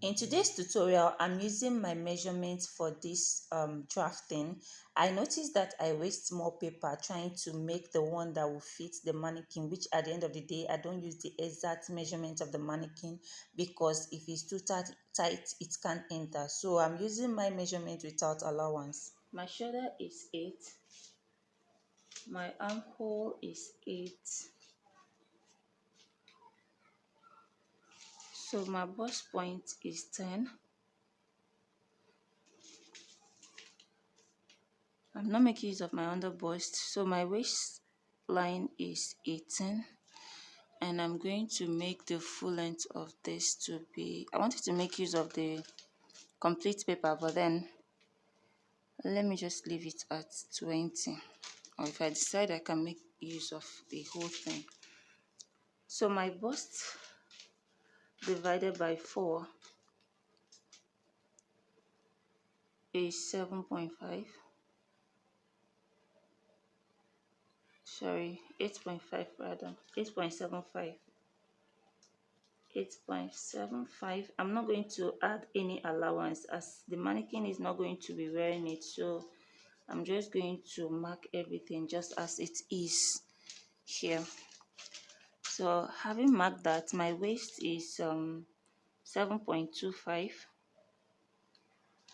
In today's tutorial, I'm using my measurements for this drafting. I noticed that I waste more paper trying to make the one that will fit the mannequin, which at the end of the day, I don't use the exact measurement of the mannequin because if it's too tight, it can't enter. So I'm using my measurement without allowance. My shoulder is 8. My armhole is 8. So my bust point is 10. I'm not making use of my under bust, so my waistline is 18, and I'm going to make the full length of this to be, I wanted to make use of the complete paper, but then let me just leave it at 20, or if I decide I can make use of the whole thing. So my bust divided by 4 is 7.5, sorry, 8.5 rather, 8.75. 8.75. I'm not going to add any allowance as the mannequin is not going to be wearing it, so I'm just going to mark everything just as it is here. So having marked that, my waist is 7.25,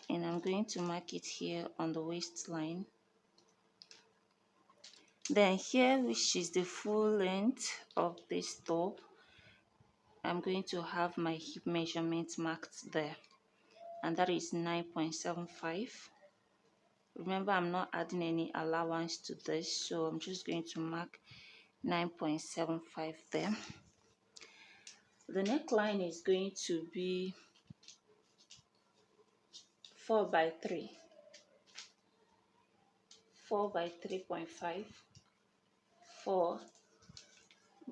and I'm going to mark it here on the waistline. Then here, which is the full length of this top, I'm going to have my hip measurement marked there, and that is 9.75. Remember, I'm not adding any allowance to this, so I'm just going to mark 9.75 there. The neckline is going to be 4 by 3, 4 by 3.5, 4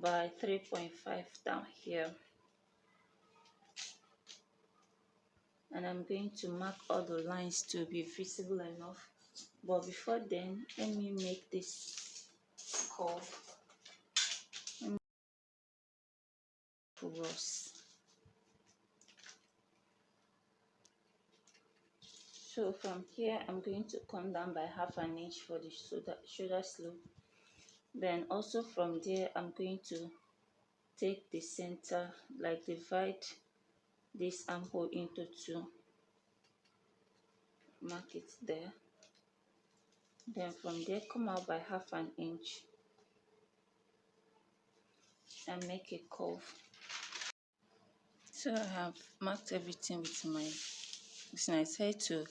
by 3.5 down here. And I'm going to mark all the lines to be visible enough. But before then, let me make this curve for us. So from here, I'm going to come down by half an inch for the shoulder slope. Then also from there, I'm going to take the center, like divide this armhole into 2, mark it there. Then from there, come out by half an inch and make a curve. So I have marked everything with my, listen, I said to,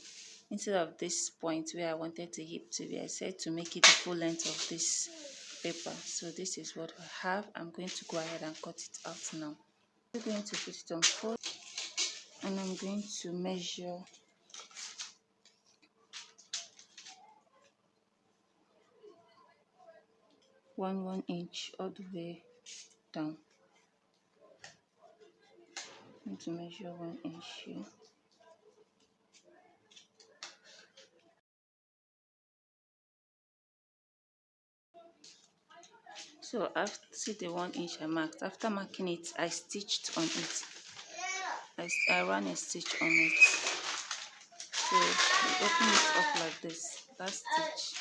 instead of this point where I wanted the hip to be, I said to make it the full length of this paper. So this is what I have. I'm going to go ahead and cut it out now. I'm going to put it on fold, and I'm going to measure 1 inch all the way down. I'm going to measure 1 inch here. So after the 1 inch I marked, after marking it, I stitched on it. I ran a stitch on it. So you open it up like this. That stitch,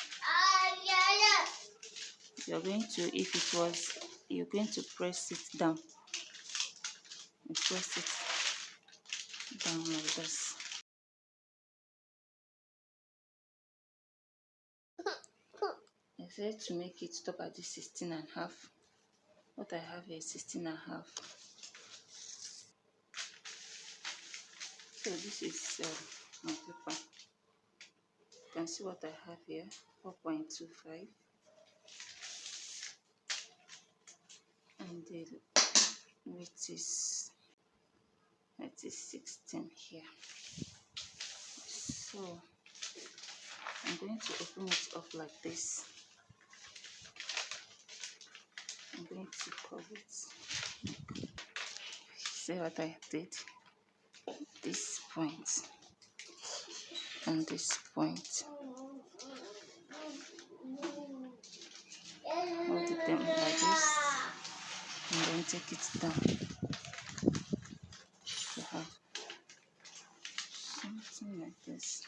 you're going to, if it was, you're going to press it down. You press it down like this. I said to make it stop at the 16.5. What I have here is 16.5. So this is my paper. You can see what I have here, 4.25, and the width is 16 here. So I'm going to open it up like this. I'm going to cover it. See what I did? This point and this point. Hold it down like this, and then take it down. You have this.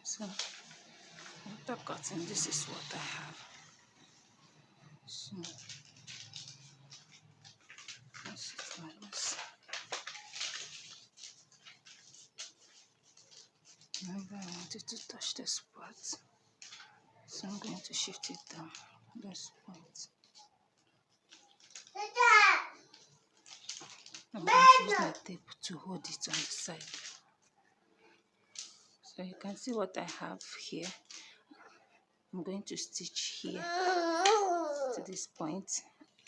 So after cutting, this is what I have. So that's it like this. Remember, I wanted to touch this part, so I'm going to shift it down this point. I'm going to use my tape to hold it on the side. So you can see what I have here. I'm going to stitch here to this point,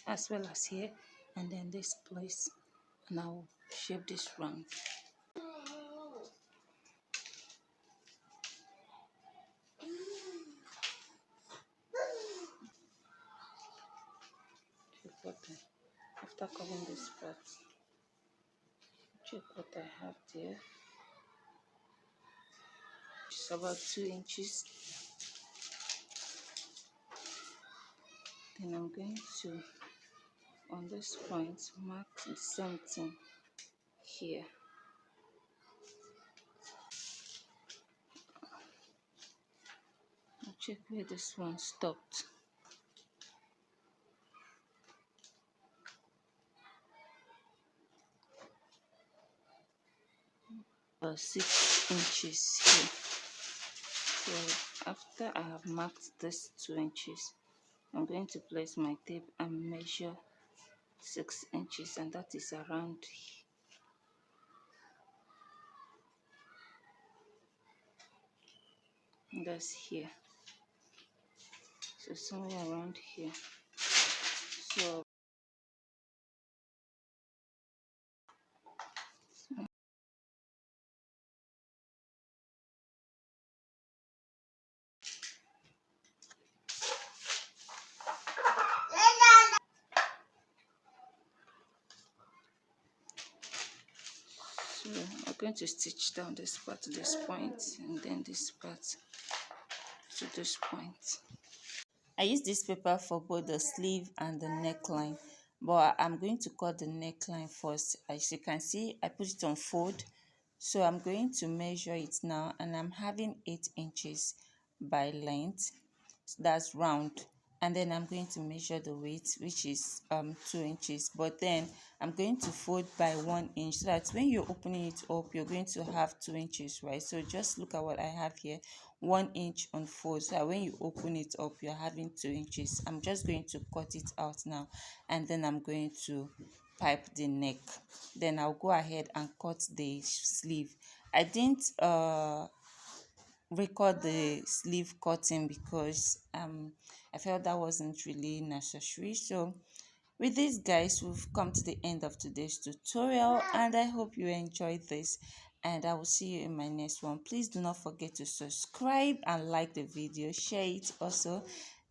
as well as here, and then this place, and I'll shape this round. After covering this part, check what I have there. It's about 2 inches. Then I'm going to, on this point, mark the same thing here. I'll check where this one stopped. 6 inches here. So after I have marked this 2 inches, I'm going to place my tape and measure 6 inches, and that is around that's here. So somewhere around here. So I'm going to stitch down this part to this point, and then this part to this point. I use this paper for both the sleeve and the neckline, but I'm going to cut the neckline first. As you can see, I put it on fold, so I'm going to measure it now, and I'm having 8 inches by length. So that's round, and then I'm going to measure the width, which is 2 inches, but then I'm going to fold by 1 inch, so that when you're opening it up, you're going to have 2 inches, right? So just look at what I have here, 1 inch on fold, so that when you open it up, you're having 2 inches. I'm just going to cut it out now, and then I'm going to pipe the neck. Then I'll go ahead and cut the sleeve. I didn't record the sleeve cutting because I felt that wasn't really necessary. So with this, guys, we've come to the end of today's tutorial, and I hope you enjoyed this, and I will see you in my next one. Please do not forget to subscribe and like the video, share it also.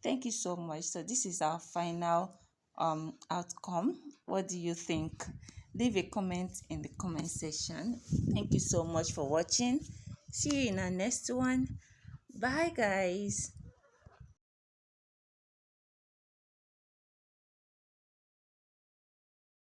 Thank you so much. So this is our final outcome. What do you think? Leave a comment in the comment section. Thank you so much for watching. See you in our next one. Bye, guys.